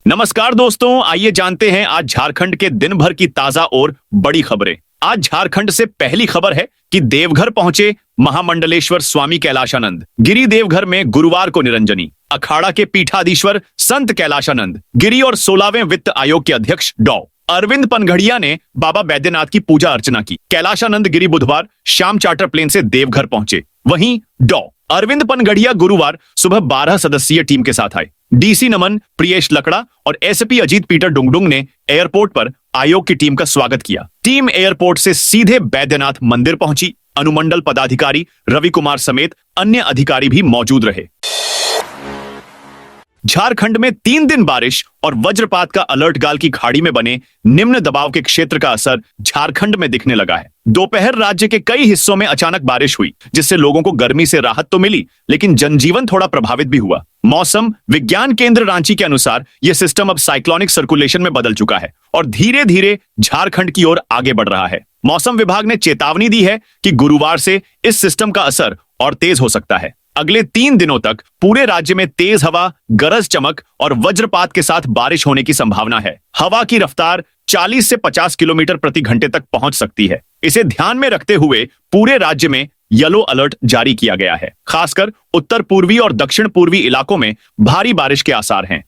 नमस्कार दोस्तों, आइए जानते हैं आज झारखंड के दिन भर की ताजा और बड़ी खबरें। आज झारखंड से पहली खबर है कि देवघर पहुंचे महामंडलेश्वर स्वामी कैलाशानंद। गिरी देवघर में गुरुवार को निरंजनी। अखाड़ा के पीठाधीश्वर संत कैलाशानंद गिरी और 16वें वित्त आयोग के अध्यक्ष डॉ अरविंद पनघड़िया ने बाबा बैद्यनाथ की पूजा अर्चना की। कैलाशानंद गिरी बुधवार शाम चार्टर प्लेन से देवघर पहुंचे। वहीं डॉ अरविंद पनघड़िया गुरुवार सुबह 12 सदस्यीय टीम के साथ आए। डीसी नमन प्रियेश लकड़ा और एसपी अजीत पीटर डुंगडुंग ने एयरपोर्ट पर आयोग की टीम का स्वागत किया। टीम एयरपोर्ट से सीधे बैद्यनाथ मंदिर पहुंची। अनुमंडल पदाधिकारी रवि कुमार समेत अन्य अधिकारी भी मौजूद रहे। झारखंड में 3 दिन बारिश और वज्रपात का अलर्ट। गाल की खाड़ी में बने निम्न दबाव के क्षेत्र का असर झारखंड में दिखने लगा है। दोपहर राज्य के कई हिस्सों में अचानक बारिश हुई, जिससे लोगों को गर्मी से राहत तो मिली, लेकिन जनजीवन थोड़ा प्रभावित भी हुआ। मौसम विज्ञान केंद्र रांची के अनुसार यह सिस्टम अब साइक्लोनिक सर्कुलेशन में बदल चुका है और धीरे धीरे झारखंड की ओर आगे बढ़ रहा है। मौसम विभाग ने चेतावनी दी है कि गुरुवार से इस सिस्टम का असर और तेज हो सकता है। अगले 3 दिनों तक पूरे राज्य में तेज हवा, गरज चमक और वज्रपात के साथ बारिश होने की संभावना है। हवा की रफ्तार 40 से 50 किलोमीटर प्रति घंटे तक पहुंच सकती है। इसे ध्यान में रखते हुए पूरे राज्य में येलो अलर्ट जारी किया गया है। खासकर उत्तर पूर्वी और दक्षिण पूर्वी इलाकों में भारी बारिश के आसार हैं।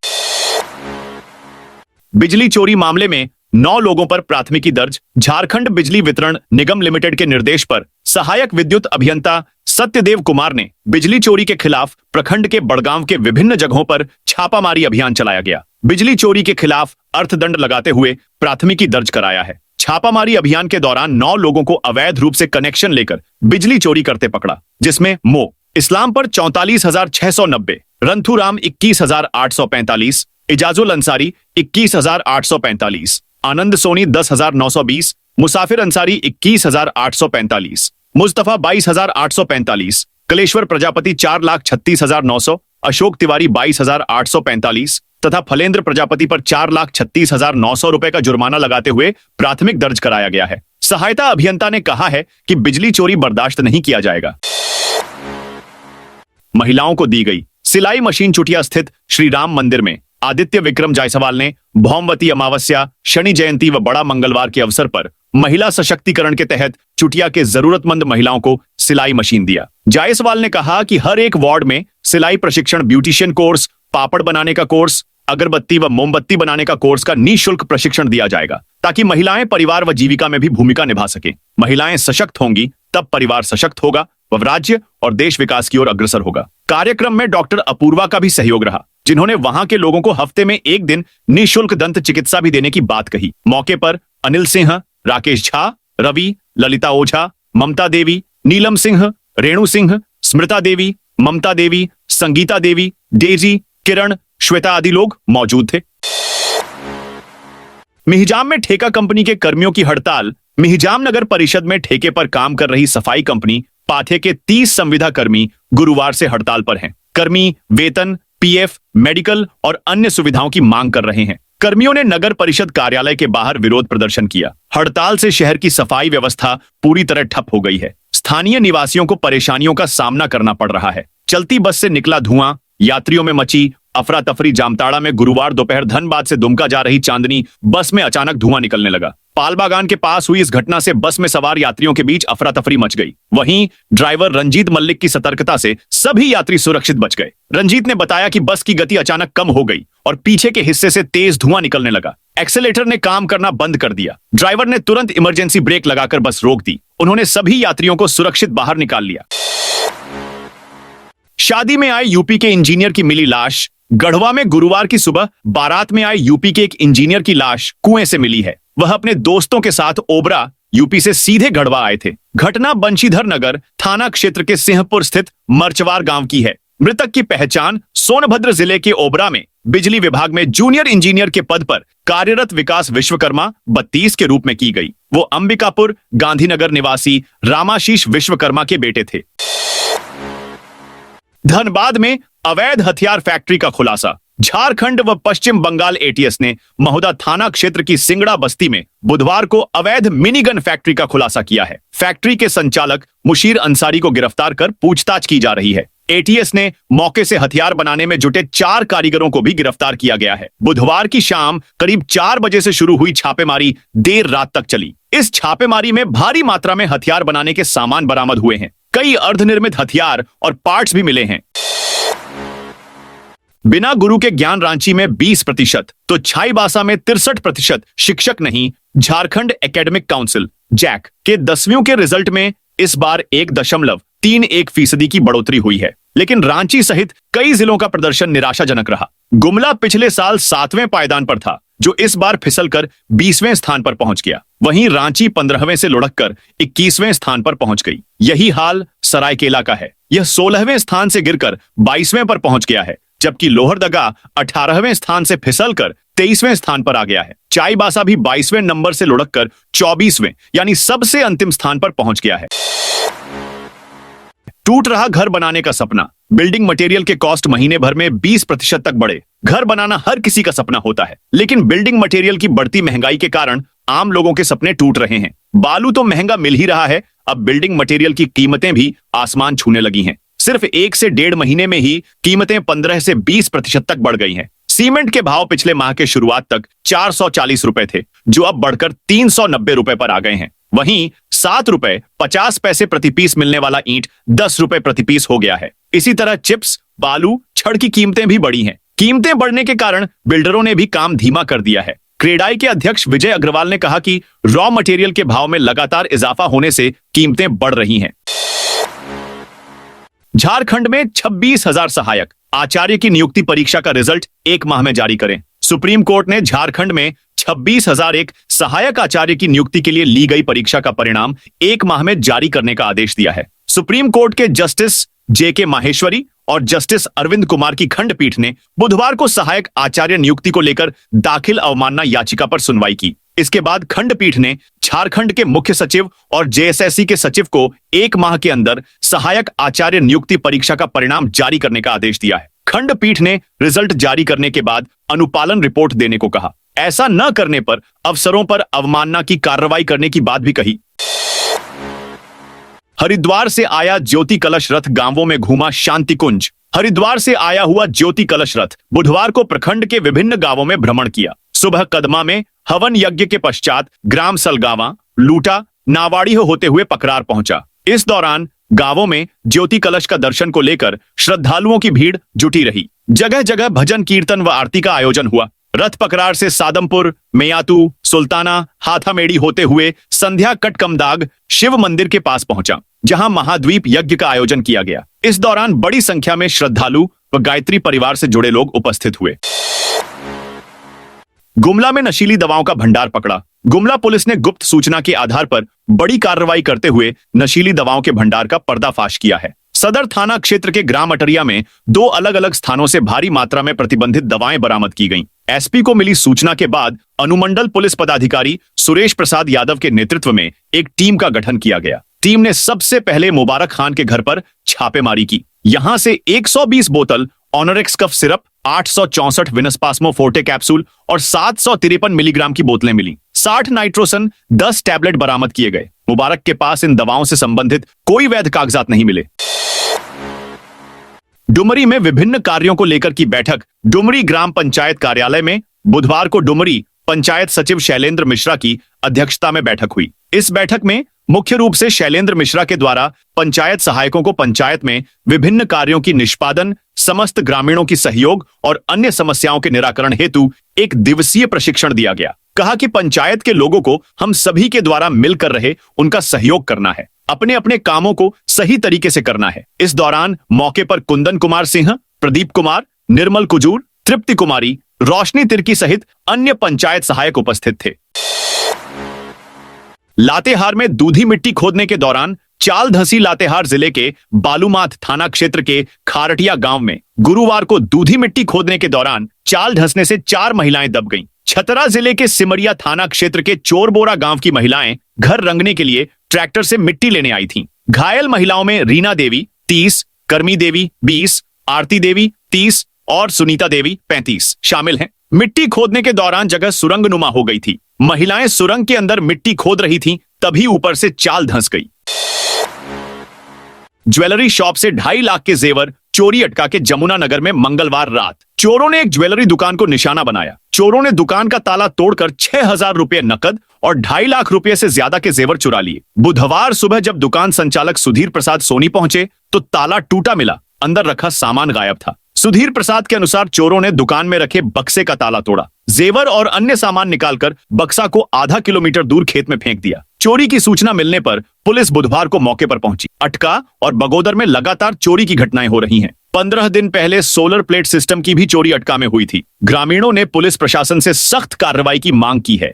बिजली चोरी मामले में 9 लोगों पर प्राथमिकी दर्ज। झारखंड बिजली वितरण निगम लिमिटेड के निर्देश पर सहायक विद्युत अभियंता सत्यदेव कुमार ने बिजली चोरी के खिलाफ प्रखंड के बड़गांव के विभिन्न जगहों पर छापामारी अभियान चलाया गया। बिजली चोरी के खिलाफ अर्थदंड लगाते हुए प्राथमिकी दर्ज कराया है। छापामारी अभियान के दौरान 9 लोगों को अवैध रूप से कनेक्शन लेकर बिजली चोरी करते पकड़ा, जिसमें मो इस्लाम पर 34,690, रंथुराम 21,845, इजाजुल अंसारी 21,845, आनंद सोनी 10,920, मुसाफिर अंसारी 21,845, मुस्तफा 22,845, कलेश्वर प्रजापति 4,36,900, अशोक तिवारी 22,845 तथा फलेंद्र प्रजापति पर 4,36,900 रुपए का जुर्माना लगाते हुए प्राथमिक दर्ज कराया गया है। सहायता अभियंता ने कहा है कि बिजली चोरी बर्दाश्त नहीं किया जाएगा। महिलाओं को दी गई सिलाई मशीन। चुटिया स्थित श्री राम मंदिर में आदित्य विक्रम जायसवाल ने भौमवती अमावस्या, शनि जयंती व बड़ा मंगलवार के अवसर पर महिला सशक्तिकरण के तहत चुटिया के जरूरतमंद महिलाओं को सिलाई मशीन दिया। जायसवाल ने कहा कि हर एक वार्ड में सिलाई प्रशिक्षण, ब्यूटिशियन कोर्स, पापड़ बनाने का कोर्स, अगरबत्ती व मोमबत्ती बनाने का कोर्स का निःशुल्क प्रशिक्षण दिया जाएगा, ताकि महिलाएं परिवार व जीविका में भी भूमिका निभा सके। महिलाएं सशक्त होंगी तब परिवार सशक्त होगा व राज्य और देश विकास की ओर अग्रसर होगा। कार्यक्रम में डॉक्टर अपूर्वा का भी सहयोग रहा, जिन्होंने वहां के लोगों को हफ्ते में 1 दिन निःशुल्क दंत चिकित्सा भी देने की बात कही। मौके पर अनिल सिंह, राकेश झा, रवि, ललिता ओझा, ममता देवी, नीलम सिंह, रेणु सिंह, स्मृता देवी, ममता देवी, संगीता देवी, डेजी, किरण, श्वेता आदि लोग मौजूद थे। मिहिजाम में ठेका कंपनी के कर्मियों की हड़ताल। मिहिजाम नगर परिषद में ठेके पर काम कर रही सफाई कंपनी पाथे के 30 संविदा कर्मी गुरुवार से हड़ताल पर हैं। कर्मी वेतन, पीएफ, मेडिकल और अन्य सुविधाओं की मांग कर रहे हैं। कर्मियों ने नगर परिषद कार्यालय के बाहर विरोध प्रदर्शन किया। हड़ताल से शहर की सफाई व्यवस्था पूरी तरह ठप हो गई है। स्थानीय निवासियों को परेशानियों का सामना करना पड़ रहा है। चलती बस से निकला धुआं, यात्रियों में मची अफरा तफरी। जामताड़ा में गुरुवार दोपहर धनबाद से दुमका जा रही चांदनी बस में अचानक धुआं निकलने लगा। पाल बागान के पास हुई इस घटना से बस में सवार यात्रियों के बीच अफरा तफरी मच गई। वहीं ड्राइवर रंजीत मल्लिक की सतर्कता से सभी यात्री सुरक्षित बच गए। रंजीत ने बताया कि बस की गति अचानक कम हो गई और पीछे के हिस्से से तेज धुआं निकलने लगा। एक्सेलेटर ने काम करना बंद कर दिया। ड्राइवर ने तुरंत इमरजेंसी ब्रेक लगाकर बस रोक दी। उन्होंने सभी यात्रियों को सुरक्षित बाहर निकाल लिया। शादी में आए यूपी के इंजीनियर की मिली लाश। गढ़वा में गुरुवार की सुबह बारात में आए यूपी के एक इंजीनियर की लाश कुएं से मिली है। वह अपने दोस्तों के साथ ओबरा यूपी से सीधे गढ़वा आए थे। घटना बंशीधर नगर थाना क्षेत्र के सिंहपुर स्थित मर्चवार गांव की है। मृतक की पहचान सोनभद्र जिले के ओबरा में बिजली विभाग में जूनियर इंजीनियर के पद पर कार्यरत विकास विश्वकर्मा 32 के रूप में की गई। वो अंबिकापुर गांधीनगर निवासी रामाशीष विश्वकर्मा के बेटे थे। धनबाद में अवैध हथियार फैक्ट्री का खुलासा। झारखंड व पश्चिम बंगाल एटीएस ने महुदा थाना क्षेत्र की सिंगड़ा बस्ती में बुधवार को अवैध मिनीगन फैक्ट्री का खुलासा किया है। फैक्ट्री के संचालक मुशीर अंसारी को गिरफ्तार कर पूछताछ की जा रही है। एटीएस ने मौके से हथियार बनाने में जुटे 4 कारीगरों को भी गिरफ्तार किया गया है। बुधवार की शाम करीब 4 बजे से शुरू हुई छापेमारी देर रात तक चली। इस छापेमारी में भारी मात्रा में हथियार बनाने के सामान बरामद हुए हैं। कई अर्धनिर्मित हथियार और पार्ट्स भी मिले हैं। बिना गुरु के ज्ञान रांची में 20% तो छाईबासा में 63% शिक्षक नहीं। झारखंड एकेडमिक काउंसिल जैक के 10वीं के रिजल्ट में इस बार 1.31% की बढ़ोतरी हुई है, लेकिन रांची सहित कई जिलों का प्रदर्शन निराशाजनक रहा। गुमला पिछले साल 7वें पायदान पर था, जो इस बार फिसलकर 20वें स्थान पर पहुंच गया। वहीं रांची 15वें से लुढ़ककर 21वें स्थान पर पहुंच गई। यही हाल सरायकेला का है। यह 16वें स्थान से गिरकर 22वें पर पहुंच गया है, जबकि लोहरदगा 18वें स्थान से फिसलकर 23वें स्थान पर आ गया है। चाईबासा भी 22वें नंबर से लुढ़ककर 24वें यानी सबसे अंतिम स्थान पर पहुंच गया है। टूट रहा घर बनाने का सपना। बिल्डिंग मटेरियल के कॉस्ट महीने भर में 20% तक बढ़े। घर बनाना हर किसी का सपना होता है, लेकिन बिल्डिंग मटेरियल की बढ़ती महंगाई के कारण आम लोगों के सपने टूट रहे हैं। बालू तो महंगा मिल ही रहा है, अब बिल्डिंग मटेरियल की कीमतें भी आसमान छूने लगी हैं। सिर्फ 1 से 1.5 महीने में ही कीमतें 15 से 20% तक बढ़ गई हैं। सीमेंट के भाव पिछले माह के शुरुआत तक 440 रुपए थे, जो अब बढ़कर 390 रुपए पर आ गए हैं। वहीं 7 रुपए 50 पैसे प्रति पीस मिलने वाला ईंट 10 रुपए प्रति पीस हो गया है। इसी तरह चिप्स, बालू, छड़ की कीमतें भी बढ़ी हैं। कीमतें बढ़ने के कारण बिल्डरों ने भी काम धीमा कर दिया है। क्रेडाई के अध्यक्ष विजय अग्रवाल ने कहा कि रॉ मटेरियल के भाव में लगातार इजाफा होने से कीमतें बढ़ रही हैं। झारखंड में 26,000 सहायक आचार्य की नियुक्ति परीक्षा का रिजल्ट 1 माह में जारी करें। सुप्रीम कोर्ट ने झारखंड में 26,001 सहायक आचार्य की नियुक्ति के लिए ली गई परीक्षा का परिणाम 1 माह में जारी करने का आदेश दिया है। सुप्रीम कोर्ट के जस्टिस जेके माहेश्वरी और जस्टिस अरविंद कुमार की खंडपीठ ने बुधवार को सहायक आचार्य नियुक्ति को लेकर दाखिल अवमानना याचिका पर सुनवाई की। इसके बाद खंडपीठ ने झारखंड के मुख्य सचिव और जेएसएससी के सचिव को 1 माह के अंदर सहायक आचार्य नियुक्ति परीक्षा का परिणाम जारी करने का आदेश दिया है। खंडपीठ ने रिजल्ट जारी करने के बाद अनुपालन रिपोर्ट देने को कहा। ऐसा न करने पर अफसरों पर अवमानना की कार्रवाई करने की बात भी कही। हरिद्वार से आया ज्योति कलश रथ गांवों में घूमा शांति कुंज। हरिद्वार से आया हुआ ज्योति कलश रथ बुधवार को प्रखंड के विभिन्न गांवों में भ्रमण किया। सुबह कदमा में हवन यज्ञ के पश्चात ग्राम सलगावा, लूटा, नावाड़ी होते हुए पकरार पहुंचा। इस दौरान गांवों में ज्योति कलश का दर्शन को लेकर श्रद्धालुओं की भीड़ जुटी रही। जगह जगह भजन कीर्तन व आरती का आयोजन हुआ। रथ पकरार से सादमपुर, मेयातू, सुल्ताना, हाथामेड़ी होते हुए संध्या कटकमदाग शिव मंदिर के पास पहुंचा, जहां महाद्वीप यज्ञ का आयोजन किया गया। इस दौरान बड़ी संख्या में श्रद्धालु व गायत्री परिवार से जुड़े लोग उपस्थित हुए। गुमला में नशीली दवाओं का भंडार पकड़ा। गुमला पुलिस ने गुप्त सूचना के आधार पर बड़ी कार्रवाई करते हुए नशीली दवाओं के भंडार का पर्दाफाश किया है। सदर थाना क्षेत्र के ग्राम अटरिया में 2 अलग अलग स्थानों से भारी मात्रा में प्रतिबंधित दवाएं बरामद की गईं। एसपी को मिली सूचना के बाद अनुमंडल पुलिस पदाधिकारी सुरेश प्रसाद यादव के नेतृत्व में एक टीम का गठन किया गया। टीम ने सबसे पहले मुबारक खान के घर पर छापेमारी की। यहां से 120 बोतल Onerex cough syrup, 864 विनस्पास्मो forte capsule और 753 मिलीग्राम की बोतलें मिली। 60 नाइट्रोसन 10 टैबलेट बरामद किए गए। मुबारक के पास इन दवाओं से संबंधित कोई वैध कागजात नहीं मिले। डुमरी में विभिन्न कार्यों को लेकर की बैठक। डुमरी ग्राम पंचायत कार्यालय में बुधवार को डुमरी पंचायत सचिव शैलेंद्र मिश्रा की अध्यक्षता में बैठक हुई। इस बैठक में मुख्य रूप से शैलेंद्र मिश्रा के द्वारा पंचायत सहायकों को पंचायत में विभिन्न कार्यों की निष्पादन, समस्त ग्रामीणों की सहयोग और अन्य समस्याओं के निराकरण हेतु 1 दिवसीय प्रशिक्षण दिया गया। कहा कि पंचायत के लोगों को हम सभी के द्वारा मिलकर रहे उनका सहयोग करना है, अपने अपने कामों को सही तरीके से करना है। इस दौरान मौके पर कुंदन कुमार सिंह, प्रदीप कुमार, निर्मल कुजूर, तृप्ति कुमारी, रोशनी तिर्की सहित अन्य पंचायत सहायक उपस्थित थे। लातेहार में दूधी मिट्टी खोदने के दौरान चाल धसी। लातेहार जिले के बालूमाथ थाना क्षेत्र के खारटिया गांव में गुरुवार को दूधी मिट्टी खोदने के दौरान चाल धंसने से 4 महिलाएं दब गईं। छतरा जिले के सिमरिया थाना क्षेत्र के चोरबोरा गांव की महिलाएं घर रंगने के लिए ट्रैक्टर से मिट्टी लेने आई थीं। घायल महिलाओं में रीना देवी 30, कर्मी देवी 20, आरती देवी 30 और सुनीता देवी 35 शामिल हैं। मिट्टी खोदने के दौरान जगह सुरंग नुमा हो गई थी। महिलाएं सुरंग के अंदर मिट्टी खोद रही थीं, तभी ऊपर से चाल धंस गई। ज्वेलरी शॉप से 2.5 लाख के जेवर चोरी अटका के जमुना नगर में मंगलवार रात चोरों ने एक ज्वेलरी दुकान को निशाना बनाया। चोरों ने दुकान का ताला तोड़कर 6,000 रुपए नकद और 2.5 लाख रुपए से ज्यादा के जेवर चुरा लिए। बुधवार सुबह जब दुकान संचालक सुधीर प्रसाद सोनी पहुंचे तो ताला टूटा मिला, अंदर रखा सामान गायब था। सुधीर प्रसाद के अनुसार चोरों ने दुकान में रखे बक्से का ताला तोड़ा, जेवर और अन्य सामान निकालकर बक्सा को आधा किलोमीटर दूर खेत में फेंक दिया। चोरी की सूचना मिलने पर पुलिस बुधवार को मौके पर पहुंची। अटका और बगोदर में लगातार चोरी की घटनाएं हो रही हैं। 15 दिन पहले सोलर प्लेट सिस्टम की भी चोरी अटका में हुई थी। ग्रामीणों ने पुलिस प्रशासन से सख्त कार्रवाई की मांग की है।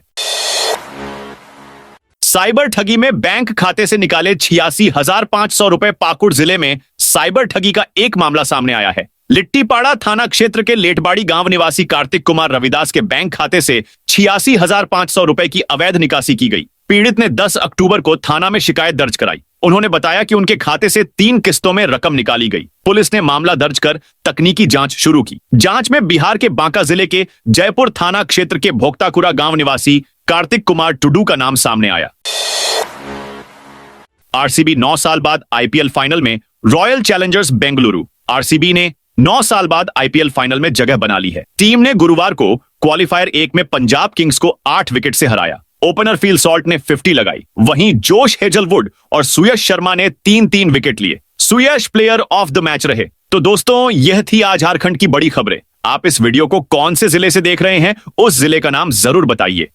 साइबर ठगी में बैंक खाते से निकाले 86,500 रुपए। पाकुड़ जिले में साइबर ठगी का एक मामला सामने आया है। लिट्टीपाड़ा थाना क्षेत्र के लेटबाड़ी गांव निवासी कार्तिक कुमार रविदास के बैंक खाते से 86,500 रुपए की अवैध निकासी की गई। पीड़ित ने 10 अक्टूबर को थाना में शिकायत दर्ज कराई। उन्होंने बताया कि उनके खाते से 3 किस्तों में रकम निकाली गई। पुलिस ने मामला दर्ज कर तकनीकी जांच शुरू की। जांच में बिहार के बांका जिले के जयपुर थाना क्षेत्र के भोक्ताकुरा गांव निवासी कार्तिक कुमार टुडू का नाम सामने आया। आरसीबी 9 साल बाद आईपीएल फाइनल में रॉयल चैलेंजर्स बेंगलुरु। आरसीबी ने 9 साल बाद आईपीएल फाइनल में जगह बना ली है। टीम ने गुरुवार को क्वालिफायर 1 में पंजाब किंग्स को 8 विकेट से हराया। ओपनर फील सॉल्ट ने 50 लगाई, वहीं जोश हेजलवुड और सुयश शर्मा ने 3-3 विकेट लिए। सुयश प्लेयर ऑफ द मैच रहे। तो दोस्तों, यह थी आज झारखंड की बड़ी खबरें। आप इस वीडियो को कौन से जिले से देख रहे हैं, उस जिले का नाम जरूर बताइए।